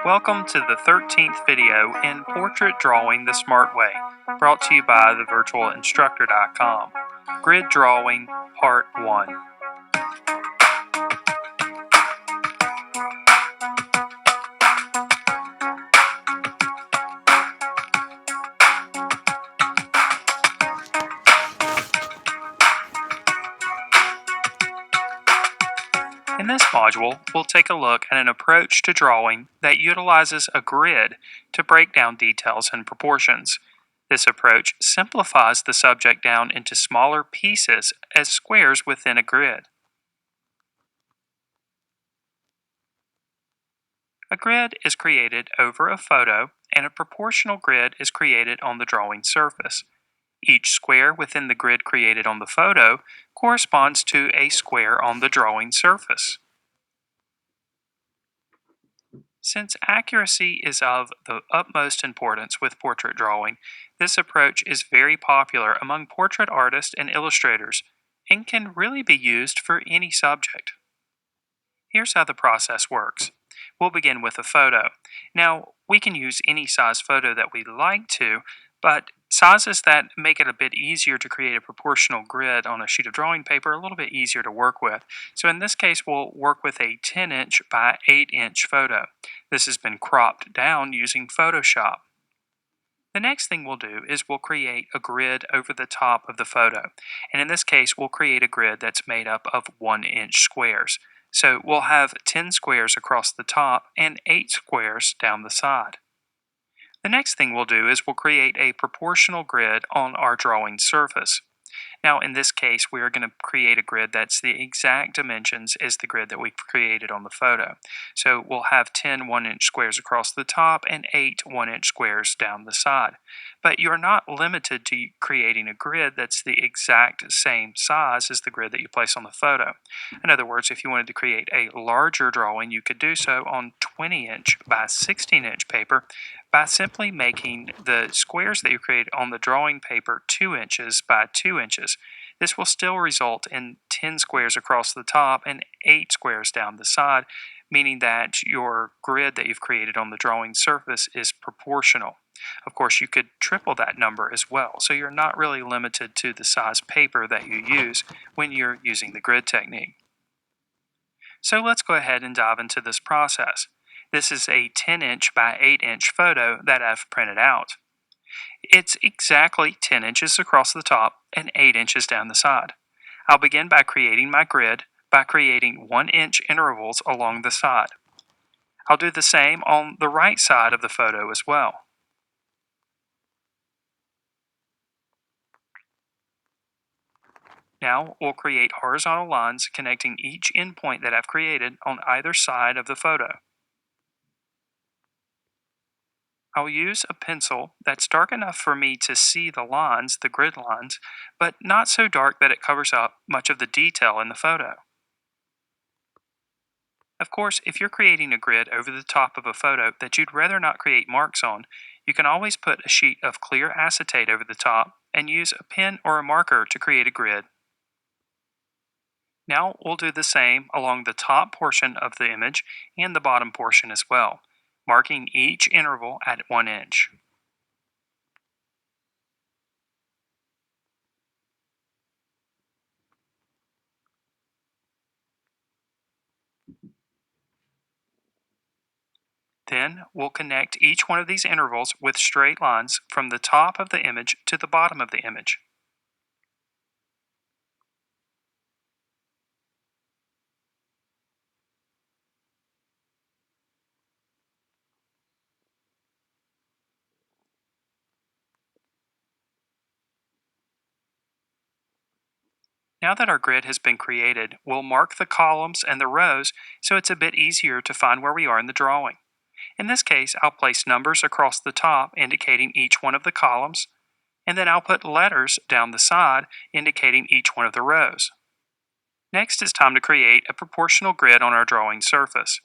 Welcome to the 13th video in Portrait Drawing the Smart Way, brought to you by thevirtualinstructor.com. Grid Drawing, Part 1. In this module, we'll take a look at an approach to drawing that utilizes a grid to break down details and proportions. This approach simplifies the subject down into smaller pieces as squares within a grid. A grid is created over a photo, and a proportional grid is created on the drawing surface. Each square within the grid created on the photo corresponds to a square on the drawing surface. Since accuracy is of the utmost importance with portrait drawing, this approach is very popular among portrait artists and illustrators and can really be used for any subject. Here's how the process works. We'll begin with a photo. Now, we can use any size photo that we like to, but sizes that make it a bit easier to create a proportional grid on a sheet of drawing paper are a little bit easier to work with. So in this case, we'll work with a 10-inch by 8-inch photo. This has been cropped down using Photoshop. The next thing we'll do is we'll create a grid over the top of the photo. And in this case, we'll create a grid that's made up of 1-inch squares. So we'll have 10 squares across the top and 8 squares down the side. The next thing we'll do is we'll create a proportional grid on our drawing surface. Now in this case, we are going to create a grid that's the exact dimensions as the grid that we've created on the photo. So we'll have 10 1-inch squares across the top and 8 1-inch squares down the side. But you're not limited to creating a grid that's the exact same size as the grid that you place on the photo. In other words, if you wanted to create a larger drawing, you could do so on 20-inch by 16-inch paper by simply making the squares that you create on the drawing paper 2 inches by 2 inches. This will still result in 10 squares across the top and 8 squares down the side, meaning that your grid that you've created on the drawing surface is proportional. Of course, you could triple that number as well, so you're not really limited to the size paper that you use when you're using the grid technique. So let's go ahead and dive into this process. This is a 10-inch by 8-inch photo that I've printed out. It's exactly 10 inches across the top and 8 inches down the side. I'll begin by creating my grid by creating 1-inch intervals along the side. I'll do the same on the right side of the photo as well. Now we'll create horizontal lines connecting each endpoint that I've created on either side of the photo. I'll use a pencil that's dark enough for me to see the lines, the grid lines, but not so dark that it covers up much of the detail in the photo. Of course, if you're creating a grid over the top of a photo that you'd rather not create marks on, you can always put a sheet of clear acetate over the top and use a pen or a marker to create a grid. Now we'll do the same along the top portion of the image and the bottom portion as well, marking each interval at 1 inch. Then we'll connect each one of these intervals with straight lines from the top of the image to the bottom of the image. Now that our grid has been created, we'll mark the columns and the rows so it's a bit easier to find where we are in the drawing. In this case, I'll place numbers across the top indicating each one of the columns, and then I'll put letters down the side indicating each one of the rows. Next, it's time to create a proportional grid on our drawing surface.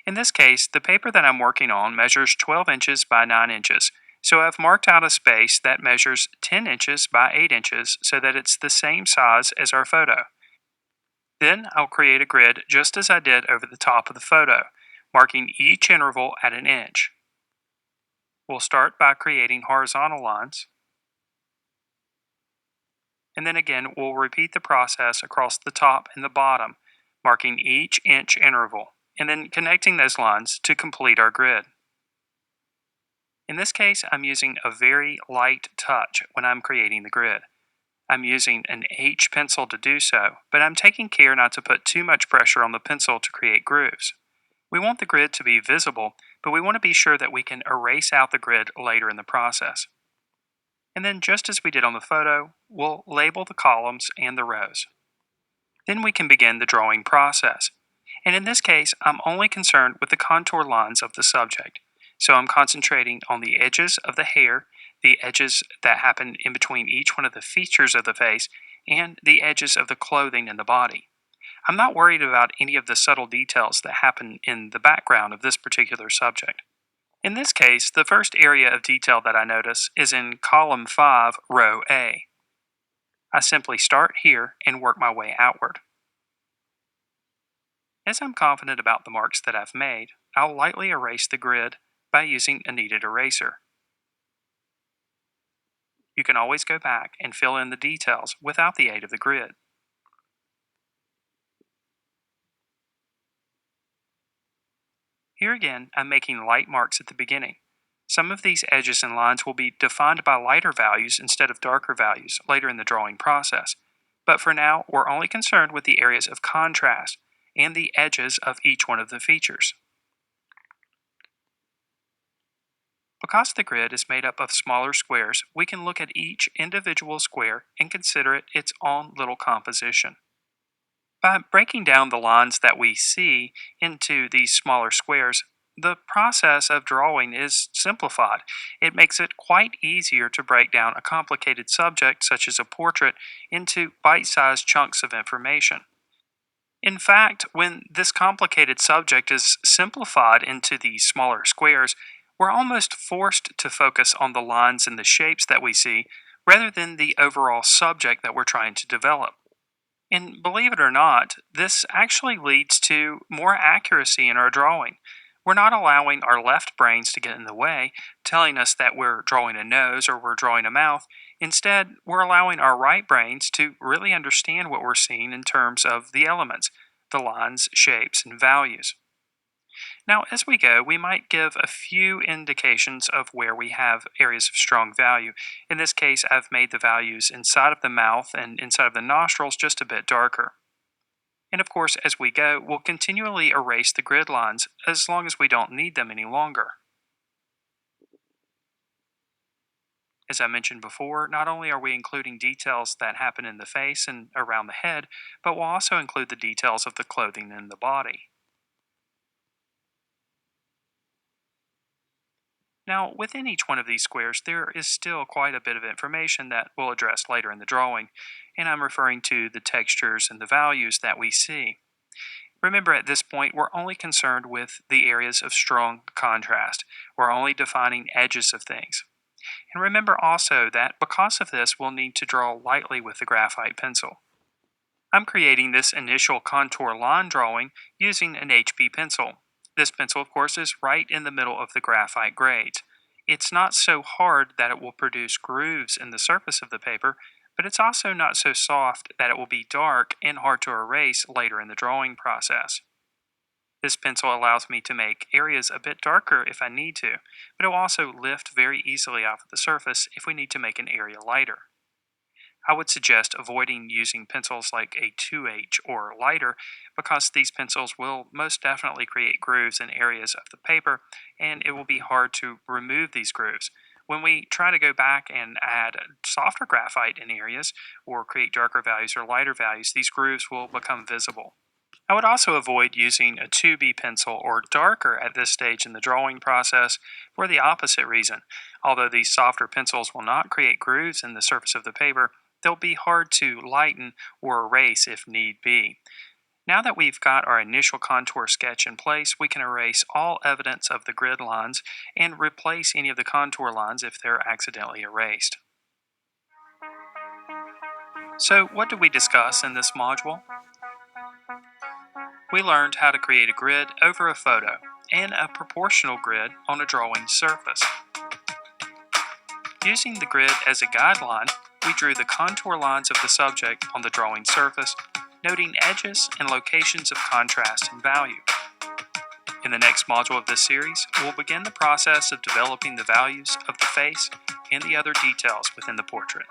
In this case, the paper that I'm working on measures 12 inches by 9 inches, so I've marked out a space that measures 10 inches by 8 inches so that it's the same size as our photo. Then I'll create a grid just as I did over the top of the photo, marking each interval at an inch. We'll start by creating horizontal lines, and then again we'll repeat the process across the top and the bottom, marking each inch interval, and then connecting those lines to complete our grid. In this case, I'm using a very light touch when I'm creating the grid. I'm using an H pencil to do so, but I'm taking care not to put too much pressure on the pencil to create grooves. We want the grid to be visible, but we want to be sure that we can erase out the grid later in the process. And then, just as we did on the photo, we'll label the columns and the rows. Then we can begin the drawing process. And in this case, I'm only concerned with the contour lines of the subject. So I'm concentrating on the edges of the hair, the edges that happen in between each one of the features of the face, and the edges of the clothing and the body. I'm not worried about any of the subtle details that happen in the background of this particular subject. In this case, the first area of detail that I notice is in column 5, row A. I simply start here and work my way outward. As I'm confident about the marks that I've made, I'll lightly erase the grid by using a kneaded eraser. You can always go back and fill in the details without the aid of the grid. Here again, I'm making light marks at the beginning. Some of these edges and lines will be defined by lighter values instead of darker values later in the drawing process. But for now, we're only concerned with the areas of contrast and the edges of each one of the features. Because the grid is made up of smaller squares, we can look at each individual square and consider it its own little composition. By breaking down the lines that we see into these smaller squares, the process of drawing is simplified. It makes it quite easier to break down a complicated subject such as a portrait into bite-sized chunks of information. In fact, when this complicated subject is simplified into these smaller squares, we're almost forced to focus on the lines and the shapes that we see rather than the overall subject that we're trying to develop. And believe it or not, this actually leads to more accuracy in our drawing. We're not allowing our left brains to get in the way, telling us that we're drawing a nose or we're drawing a mouth. Instead, we're allowing our right brains to really understand what we're seeing in terms of the elements, the lines, shapes, and values. Now, as we go, we might give a few indications of where we have areas of strong value. In this case, I've made the values inside of the mouth and inside of the nostrils just a bit darker. And of course, as we go, we'll continually erase the grid lines as long as we don't need them any longer. As I mentioned before, not only are we including details that happen in the face and around the head, but we'll also include the details of the clothing and the body. Now, within each one of these squares, there is still quite a bit of information that we'll address later in the drawing, and I'm referring to the textures and the values that we see. Remember, at this point, we're only concerned with the areas of strong contrast. We're only defining edges of things. And remember also that because of this, we'll need to draw lightly with the graphite pencil. I'm creating this initial contour line drawing using an HB pencil. This pencil, of course, is right in the middle of the graphite grades. It's not so hard that it will produce grooves in the surface of the paper, but it's also not so soft that it will be dark and hard to erase later in the drawing process. This pencil allows me to make areas a bit darker if I need to, but it will also lift very easily off of the surface if we need to make an area lighter. I would suggest avoiding using pencils like a 2H or lighter because these pencils will most definitely create grooves in areas of the paper and it will be hard to remove these grooves. When we try to go back and add softer graphite in areas or create darker values or lighter values, these grooves will become visible. I would also avoid using a 2B pencil or darker at this stage in the drawing process for the opposite reason. Although these softer pencils will not create grooves in the surface of the paper, they'll be hard to lighten or erase if need be. Now that we've got our initial contour sketch in place, we can erase all evidence of the grid lines and replace any of the contour lines if they're accidentally erased. So, what did we discuss in this module? We learned how to create a grid over a photo, and a proportional grid on a drawing surface. Using the grid as a guideline, we drew the contour lines of the subject on the drawing surface, noting edges and locations of contrast and value. In the next module of this series, we'll begin the process of developing the values of the face and the other details within the portrait.